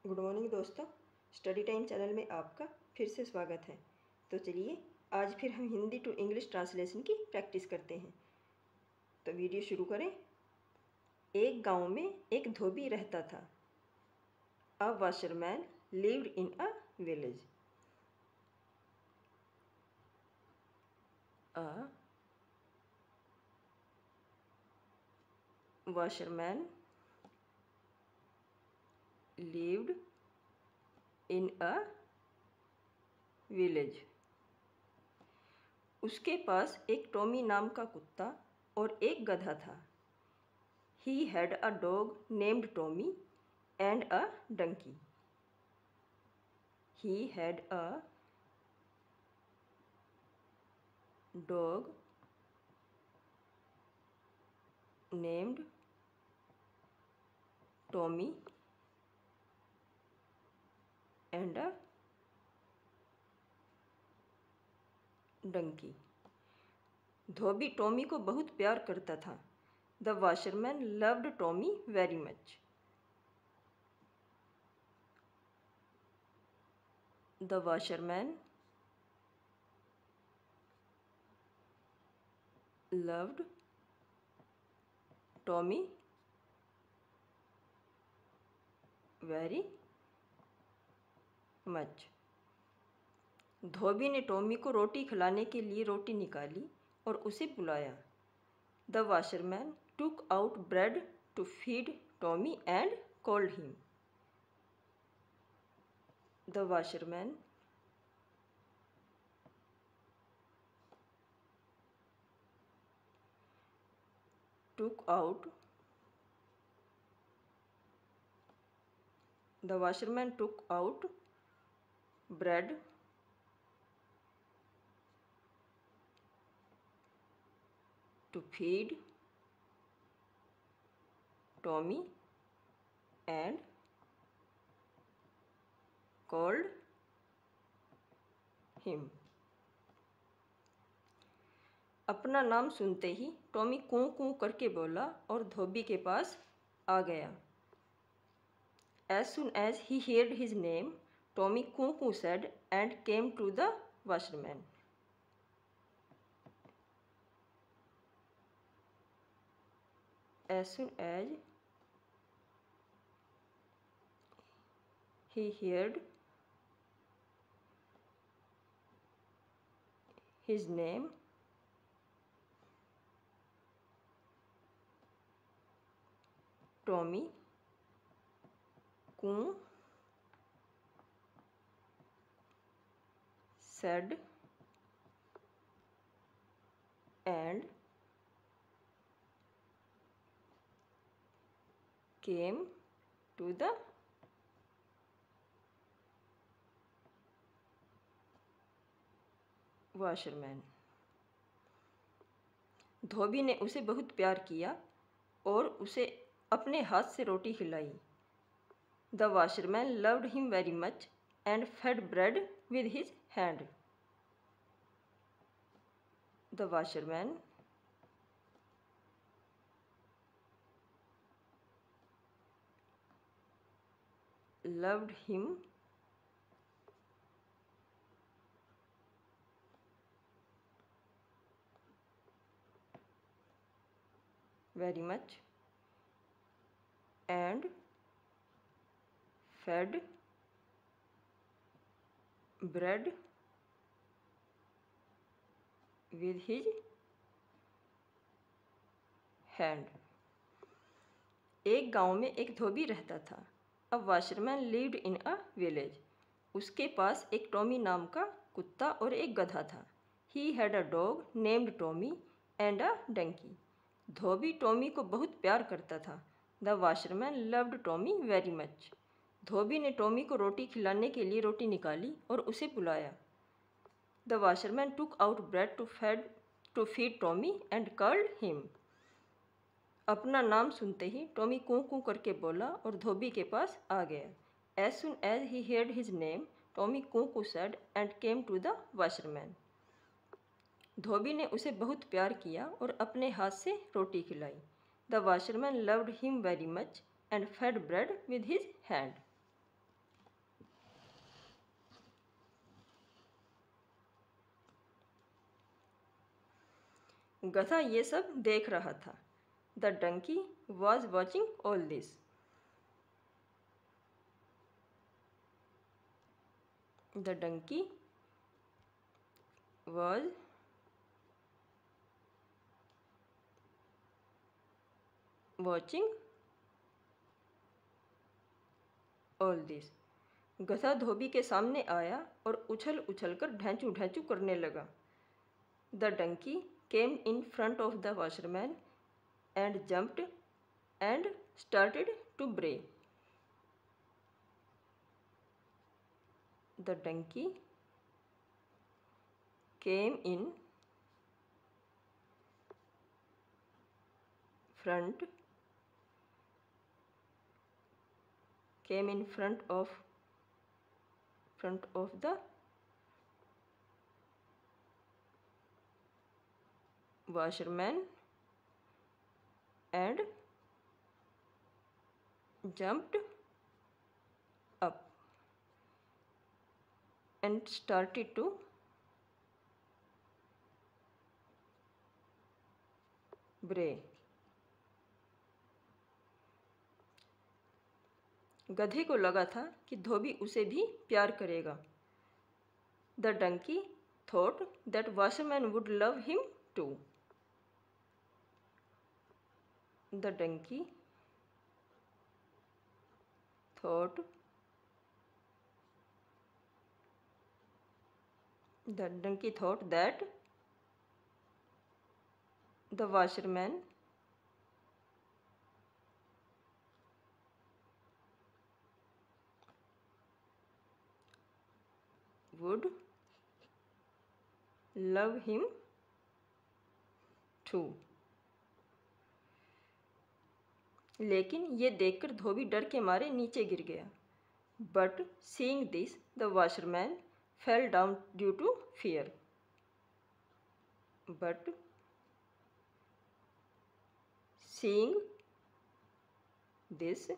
Good morning दोस्तों, study time channel में आपका फिर से स्वागत है। तो चलिए आज फिर हम हिंदी टू इंग्लिश ट्रांसलेशन की प्रैक्टिस करते हैं। तो वीडियो शुरू करें। एक गांव में एक धोबी रहता था। A washerman lived in a village. A washerman lived in a village. उसके पास एक टॉमी नाम का कुत्ता और एक गधा था। He had a dog named Tommy and a donkey. He had a dog named Tommy and a donkey. धोबी टॉमी को बहुत प्यार करता था। The washerman loved Tommy very much. The washerman loved Tommy very much. धोबी ने Tommy को रोटी खिलाने के लिए रोटी निकाली और उसे बुलाया। The washerman took out bread to feed Tommy and called him. The washerman took out the washerman took out bread to feed Tommy and called him. अपना नाम सुनते ही टॉमी कूं कूं करके बोला और धोबी के पास आ गया। As soon as he heard his name, Tommy coo coo said and came to the washerman. As soon as he heard his name, Tommy coo said and came to the washerman. धोबी ने उसे बहुत प्यार किया और उसे अपने हाथ से रोटी खिलाई। The washerman loved him very much and fed bread with his hand. The washerman loved him very much and fed bread with his hand. एक गांव में एक धोबी रहता था। A washerman lived in a village. उसके पास एक टॉमी नाम का कुत्ता और एक गधा था। He had a dog named Tommy and a donkey. धोबी टॉमी को बहुत प्यार करता था। The washerman loved Tommy very much. धोबी ने टॉमी को रोटी खिलाने के लिए रोटी निकाली और उसे बुलाया। The washerman took out bread to feed Tommy and called him. अपना नाम सुनते ही टॉमी कूं कूं करके बोला और धोबी के पास आ गया। As soon as he heard his name, Tommy कूं कूं said and came to the washerman. धोबी ने उसे बहुत प्यार किया और अपने हाथ से रोटी खिलाई। The washerman loved him very much and fed bread with his hand. गधा ये सब देख रहा था। The donkey was watching all this. The donkey was watching all this. गधा धोबी के सामने आया और उछल उछल कर ढैंचू ढैंचू करने लगा। The donkey came in front of the washerman and jumped and started to bray. The donkey came in front of the washerman and jumped up and started to bray. गधे को लगा था कि धोबी उसे भी प्यार करेगा। The donkey thought that washerman would love him too. The donkey thought that the washerman would love him too. लेकिन ये देखकर धोबी डर के मारे नीचे गिर गया। But seeing this, the washerman fell down due to fear. But seeing this,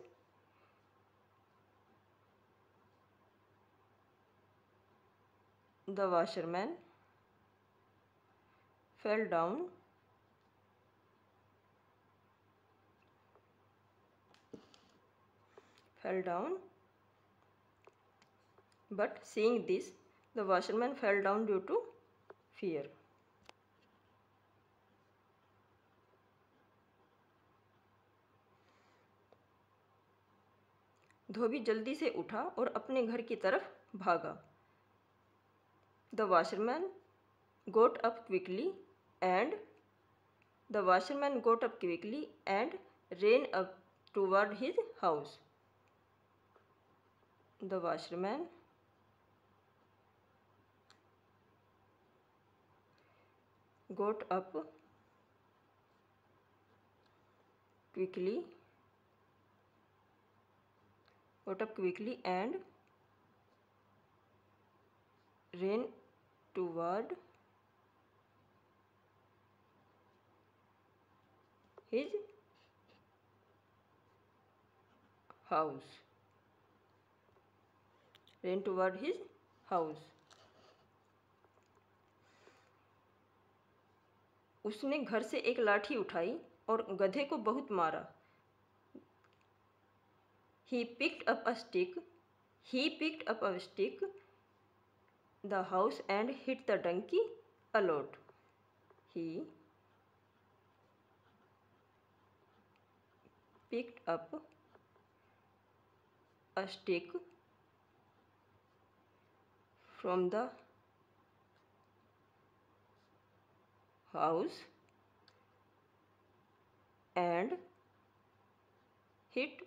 the washerman fell down but seeing this, the washerman fell down due to fear. धोबी जल्दी से उठा और अपने घर की तरफ भागा। The washerman got up quickly and ran up toward his house. The washerman got up quickly and ran toward his house. उसने घर से एक लाठी उठाई और गधे को बहुत मारा। He picked up a stick, the house and hit the donkey a lot. He picked up a stick from the house and hit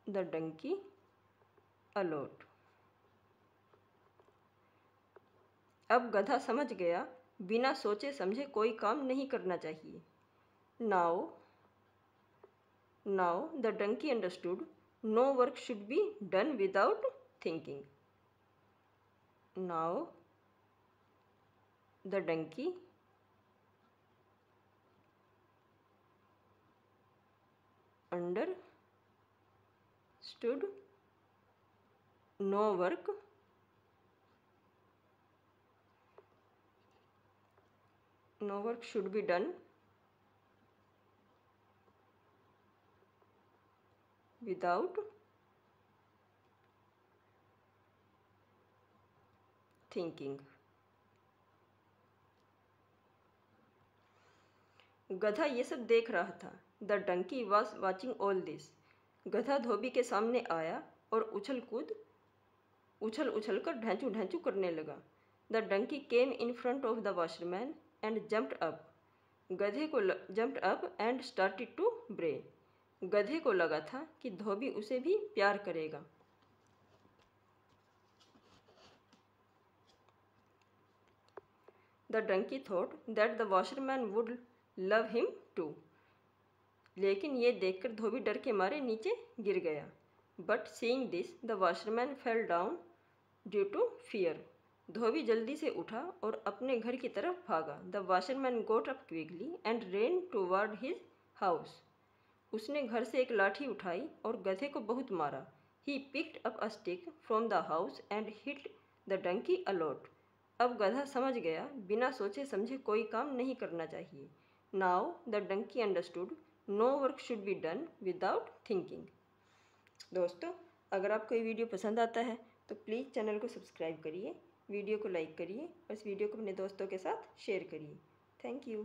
the donkey a lot. अब गधा समझ गया बिना सोचे समझे कोई काम नहीं करना चाहिए। Now the donkey understood no work should be done without thinking. Now the donkey understood no work no work should be done without thinking. गधा ये सब देख रहा था। The donkey was watching all this. गधा धोबी के सामने आया और उछल उछल कर ढांचू ढांचू करने लगा। The donkey came in front of the washerman and jumped up. गधे को jumped up and started to bray. गधे को लगा था कि धोबी उसे भी प्यार करेगा। The donkey thought that the washerman would love him too. लेकिन ये देखकर धोबी डर के मारे नीचे गिर गया। But seeing this the washerman fell down due to fear. धोबी जल्दी से उठा और अपने घर की तरफ भागा। The washerman got up quickly and ran toward his house. उसने घर से एक लाठी उठाई और गधे को बहुत मारा। He picked up a stick from the house and hit the donkey a lot. अब गधा समझ गया बिना सोचे समझे कोई काम नहीं करना चाहिए। Now the donkey understood no work should be done without thinking. दोस्तों, अगर आपको ये वीडियो पसंद आता है तो प्लीज़ चैनल को सब्सक्राइब करिए, वीडियो को लाइक करिए और इस वीडियो को अपने दोस्तों के साथ शेयर करिए। Thank you.